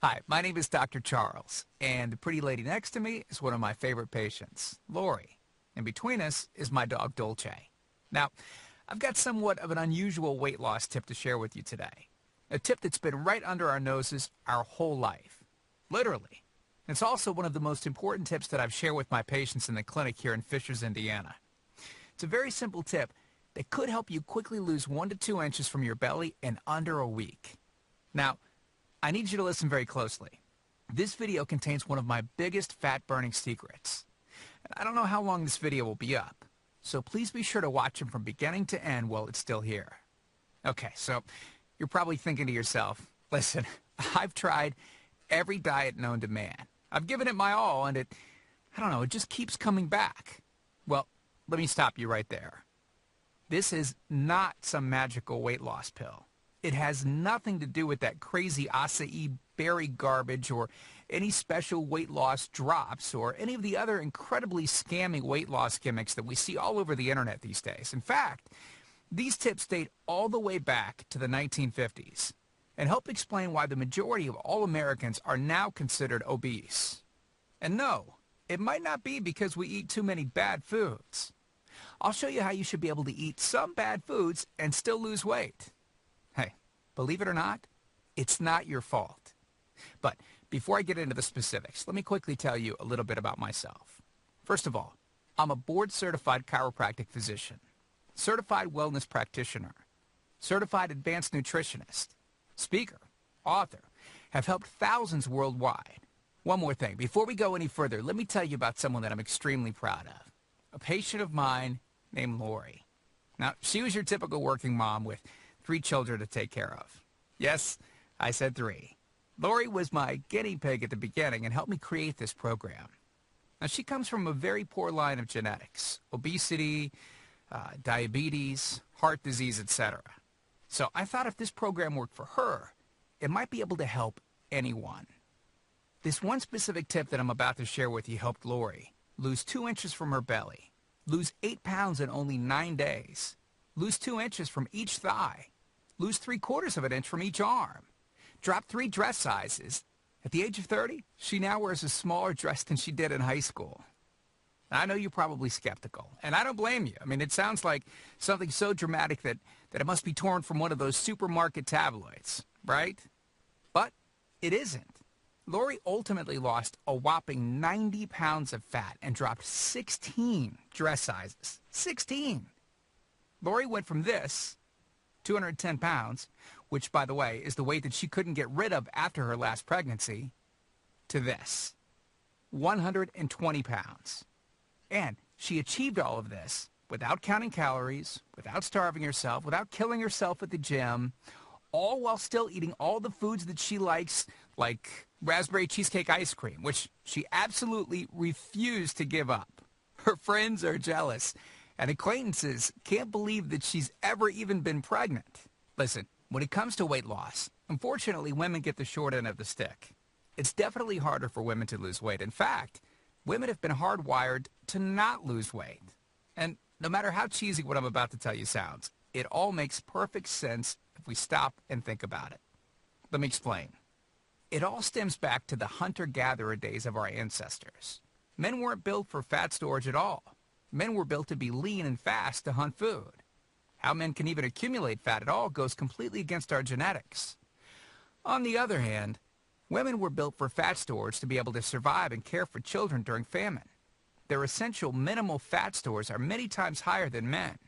Hi, my name is Dr. Charles, and the pretty lady next to me is one of my favorite patients, Lori. And between us is my dog, Dolce. Now, I've got somewhat of an unusual weight loss tip to share with you today. A tip that's been right under our noses our whole life. Literally. It's also one of the most important tips that I've shared with my patients in the clinic here in Fishers, Indiana. It's a very simple tip that could help you quickly lose 1 to 2 inches from your belly in under a week. Now, I need you to listen very closely. This video contains one of my biggest fat-burning secrets. And I don't know how long this video will be up, so please be sure to watch it from beginning to end while it's still here. Okay, so you're probably thinking to yourself, listen, I've tried every diet known to man. I've given it my all, and it just keeps coming back. Well, let me stop you right there. This is not some magical weight loss pill. It has nothing to do with that crazy acai berry garbage or any special weight loss drops or any of the other incredibly scammy weight loss gimmicks that we see all over the internet these days. In fact, these tips date all the way back to the 1950s and help explain why the majority of all Americans are now considered obese. And no, it might not be because we eat too many bad foods. I'll show you how you should be able to eat some bad foods and still lose weight. Hey, believe it or not, it's not your fault. But before I get into the specifics, let me quickly tell you a little bit about myself. First of all, I'm a board-certified chiropractic physician, certified wellness practitioner, certified advanced nutritionist, speaker, author, have helped thousands worldwide. One more thing, before we go any further, let me tell you about someone that I'm extremely proud of. A patient of mine named Lori. Now, she was your typical working mom with 3 children to take care of. Yes, I said 3. Lori was my guinea pig at the beginning and helped me create this program. Now, she comes from a very poor line of genetics, obesity, diabetes, heart disease, etc. So I thought if this program worked for her, it might be able to help anyone. This one specific tip that I'm about to share with you helped Lori lose 2 inches from her belly, lose 8 pounds in only 9 days, lose 2 inches from each thigh, lose 3/4 of an inch from each arm, drop 3 dress sizes. At the age of 30, she now wears a smaller dress than she did in high school. Now, I know you're probably skeptical, and I don't blame you. I mean, it sounds like something so dramatic that it must be torn from one of those supermarket tabloids, right? But it isn't. Lori ultimately lost a whopping 90 pounds of fat and dropped 16 dress sizes. 16! Lori went from this, 210 pounds, which, by the way, is the weight that she couldn't get rid of after her last pregnancy, to this, 120 pounds. And she achieved all of this without counting calories, without starving herself, without killing herself at the gym, all while still eating all the foods that she likes, like raspberry cheesecake ice cream, which she absolutely refused to give up. Her friends are jealous, and acquaintances can't believe that she's ever even been pregnant. Listen, when it comes to weight loss, unfortunately, women get the short end of the stick. It's definitely harder for women to lose weight. In fact, women have been hardwired to not lose weight. And no matter how cheesy what I'm about to tell you sounds, it all makes perfect sense if we stop and think about it. Let me explain. It all stems back to the hunter-gatherer days of our ancestors. Men weren't built for fat storage at all. Men were built to be lean and fast to hunt food. How men can even accumulate fat at all goes completely against our genetics. On the other hand, women were built for fat storage to be able to survive and care for children during famine. Their essential minimal fat stores are many times higher than men.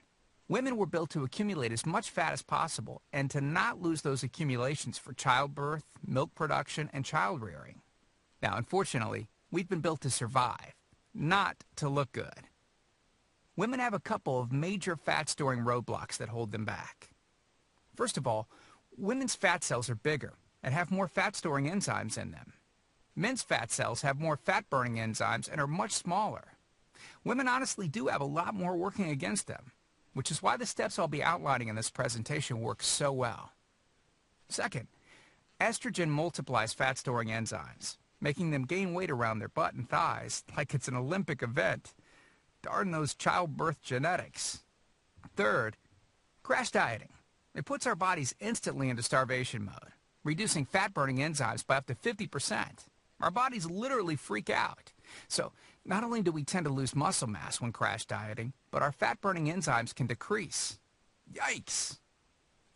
Women were built to accumulate as much fat as possible and to not lose those accumulations for childbirth, milk production, and child rearing. Now, unfortunately, we've been built to survive, not to look good. Women have a couple of major fat-storing roadblocks that hold them back. First of all, women's fat cells are bigger and have more fat-storing enzymes in them. Men's fat cells have more fat-burning enzymes and are much smaller. Women honestly do have a lot more working against them, which is why the steps I'll be outlining in this presentation work so well. Second, estrogen multiplies fat-storing enzymes, making them gain weight around their butt and thighs like it's an Olympic event. Darn those childbirth genetics. Third, crash dieting. It puts our bodies instantly into starvation mode, reducing fat-burning enzymes by up to 50%. Our bodies literally freak out. So, not only do we tend to lose muscle mass when crash dieting, but our fat-burning enzymes can decrease. Yikes!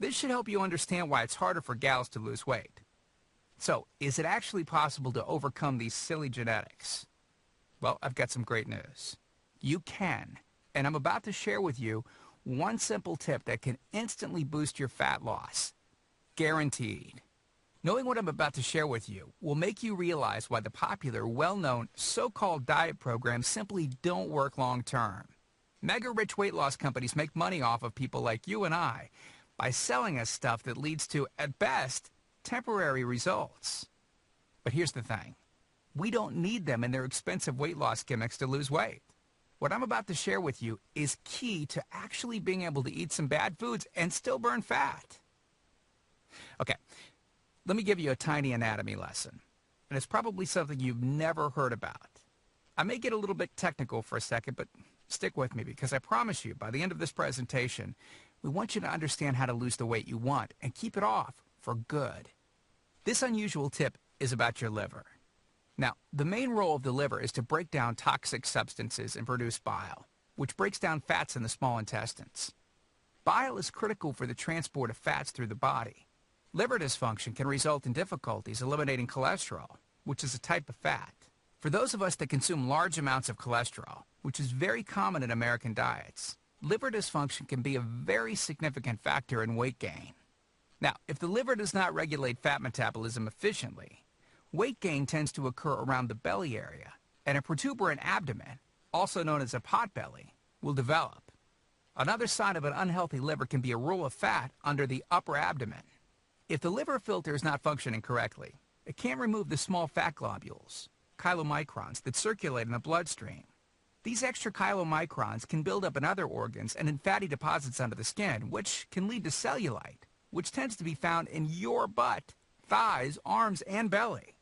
This should help you understand why it's harder for gals to lose weight. So, is it actually possible to overcome these silly genetics? Well, I've got some great news. You can, and I'm about to share with you one simple tip that can instantly boost your fat loss. Guaranteed. Knowing what I'm about to share with you will make you realize why the popular, well-known, so-called diet programs simply don't work long-term. Mega-rich weight loss companies make money off of people like you and I by selling us stuff that leads to, at best, temporary results. But here's the thing. We don't need them in their expensive weight loss gimmicks to lose weight. What I'm about to share with you is key to actually being able to eat some bad foods and still burn fat. Okay, let me give you a tiny anatomy lesson. And it's probably something you've never heard about. I may get a little bit technical for a second, but stick with me because I promise you, by the end of this presentation, we want you to understand how to lose the weight you want and keep it off for good. This unusual tip is about your liver. Now, the main role of the liver is to break down toxic substances and produce bile, which breaks down fats in the small intestines. Bile is critical for the transport of fats through the body. Liver dysfunction can result in difficulties eliminating cholesterol, which is a type of fat. For those of us that consume large amounts of cholesterol, which is very common in American diets, liver dysfunction can be a very significant factor in weight gain. Now, if the liver does not regulate fat metabolism efficiently, weight gain tends to occur around the belly area, and a protuberant abdomen, also known as a potbelly, will develop. Another sign of an unhealthy liver can be a roll of fat under the upper abdomen. If the liver filter is not functioning correctly, it can't remove the small fat globules, chylomicrons, that circulate in the bloodstream. These extra chylomicrons can build up in other organs and in fatty deposits under the skin, which can lead to cellulite, which tends to be found in your butt, thighs, arms, and belly.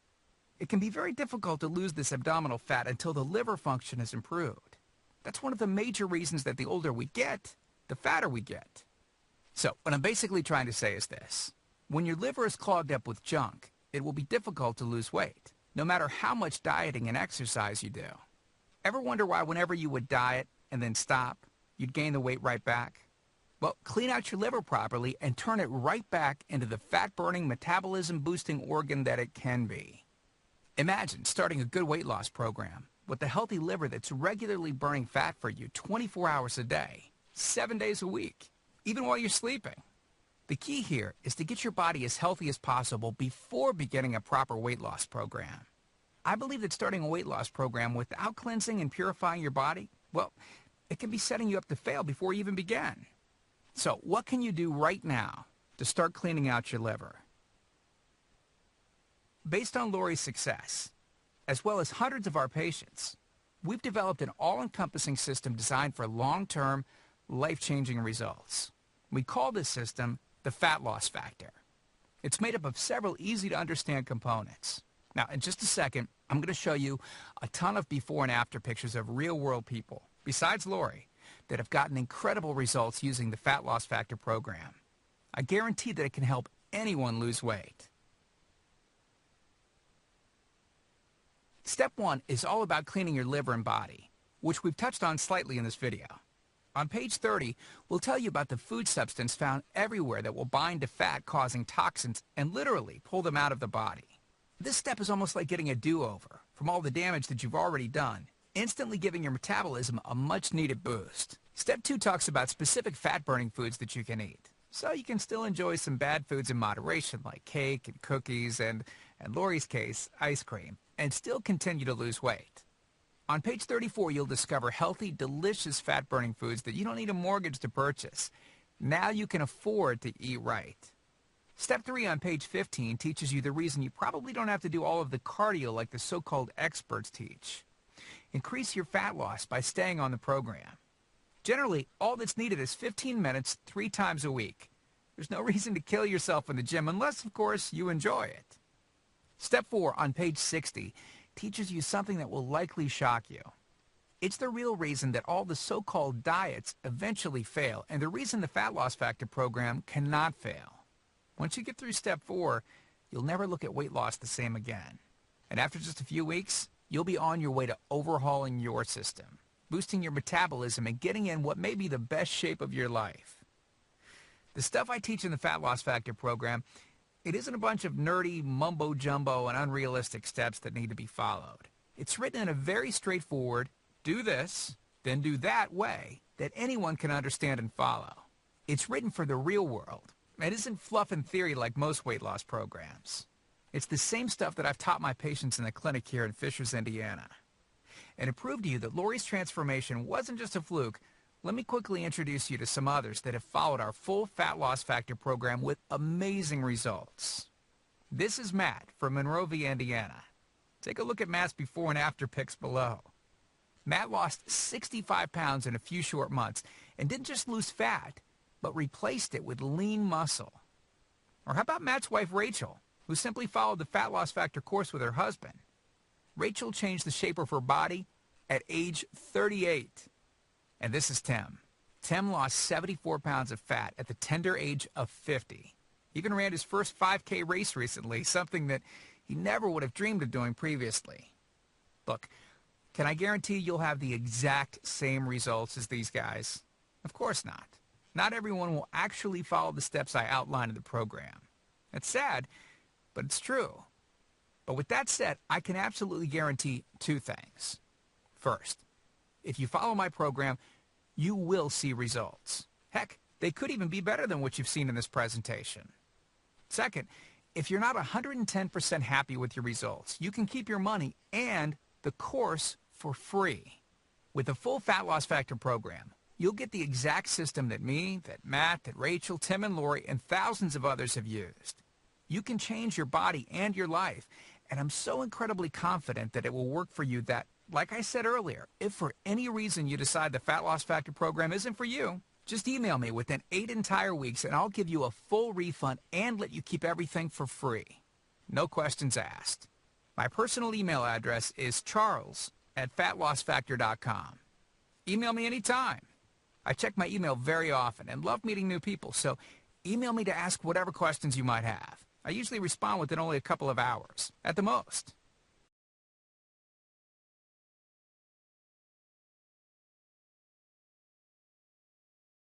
It can be very difficult to lose this abdominal fat until the liver function is improved. That's one of the major reasons that the older we get, the fatter we get. So, what I'm basically trying to say is this. When your liver is clogged up with junk, it will be difficult to lose weight, no matter how much dieting and exercise you do. Ever wonder why whenever you would diet and then stop, you'd gain the weight right back? Well, clean out your liver properly and turn it right back into the fat-burning, metabolism-boosting organ that it can be. Imagine starting a good weight loss program with a healthy liver that's regularly burning fat for you 24 hours a day, 7 days a week, even while you're sleeping. The key here is to get your body as healthy as possible before beginning a proper weight loss program. I believe that starting a weight loss program without cleansing and purifying your body, well, it can be setting you up to fail before you even begin. So, what can you do right now to start cleaning out your liver? Based on Lori's success, as well as hundreds of our patients, we've developed an all-encompassing system designed for long-term, life-changing results. We call this system the Fat Loss Factor. It's made up of several easy-to-understand components. Now, in just a second, I'm going to show you a ton of before and after pictures of real-world people, besides Lori, that have gotten incredible results using the Fat Loss Factor program. I guarantee that it can help anyone lose weight. Step 1 is all about cleaning your liver and body, which we've touched on slightly in this video. On page 30, we'll tell you about the food substance found everywhere that will bind to fat, causing toxins and literally pull them out of the body. This step is almost like getting a do-over from all the damage that you've already done, instantly giving your metabolism a much-needed boost. Step 2 talks about specific fat-burning foods that you can eat, so you can still enjoy some bad foods in moderation like cake and cookies and, in Lori's case, ice cream, and still continue to lose weight. On page 34, you'll discover healthy, delicious fat-burning foods that you don't need a mortgage to purchase. Now you can afford to eat right. Step 3 on page 15 teaches you the reason you probably don't have to do all of the cardio like the so-called experts teach. Increase your fat loss by staying on the program. Generally, all that's needed is 15 minutes 3 times a week. There's no reason to kill yourself in the gym unless, of course, you enjoy it. Step 4 on page 60 teaches you something that will likely shock you. It's the real reason that all the so-called diets eventually fail, and the reason the Fat Loss Factor program cannot fail. Once you get through step 4, you'll never look at weight loss the same again. And after just a few weeks, you'll be on your way to overhauling your system, boosting your metabolism, and getting in what may be the best shape of your life. The stuff I teach in the Fat Loss Factor program, it isn't a bunch of nerdy mumbo-jumbo and unrealistic steps that need to be followed. It's written in a very straightforward, do this, then do that way that anyone can understand and follow. It's written for the real world. It isn't fluff and theory like most weight loss programs. It's the same stuff that I've taught my patients in the clinic here in Fishers, Indiana. And to prove to you that Lori's transformation wasn't just a fluke, let me quickly introduce you to some others that have followed our full Fat Loss Factor program with amazing results. This is Matt from Monrovia, Indiana. Take a look at Matt's before and after pics below. Matt lost 65 pounds in a few short months and didn't just lose fat, but replaced it with lean muscle. Or how about Matt's wife, Rachel, who simply followed the Fat Loss Factor course with her husband? Rachel changed the shape of her body at age 38. And this is Tim. Tim lost 74 pounds of fat at the tender age of 50. He even ran his first 5K race recently, something that he never would have dreamed of doing previously. Look, can I guarantee you'll have the exact same results as these guys? Of course not. Not everyone will actually follow the steps I outlined in the program. It's sad, but it's true. But with that said, I can absolutely guarantee two things. First, if you follow my program, you will see results. Heck, they could even be better than what you've seen in this presentation. Second, if you're not 110% happy with your results, you can keep your money and the course for free. With the full Fat Loss Factor program, you'll get the exact system that me, that Matt, that Rachel, Tim, and Lori, and thousands of others have used. You can change your body and your life, and I'm so incredibly confident that it will work for you that, like I said earlier, if for any reason you decide the Fat Loss Factor program isn't for you, just email me within 8 entire weeks and I'll give you a full refund and let you keep everything for free. No questions asked. My personal email address is charles@fatlossfactor.com. Email me anytime. I check my email very often and love meeting new people, so email me to ask whatever questions you might have. I usually respond within only a couple of hours, at the most.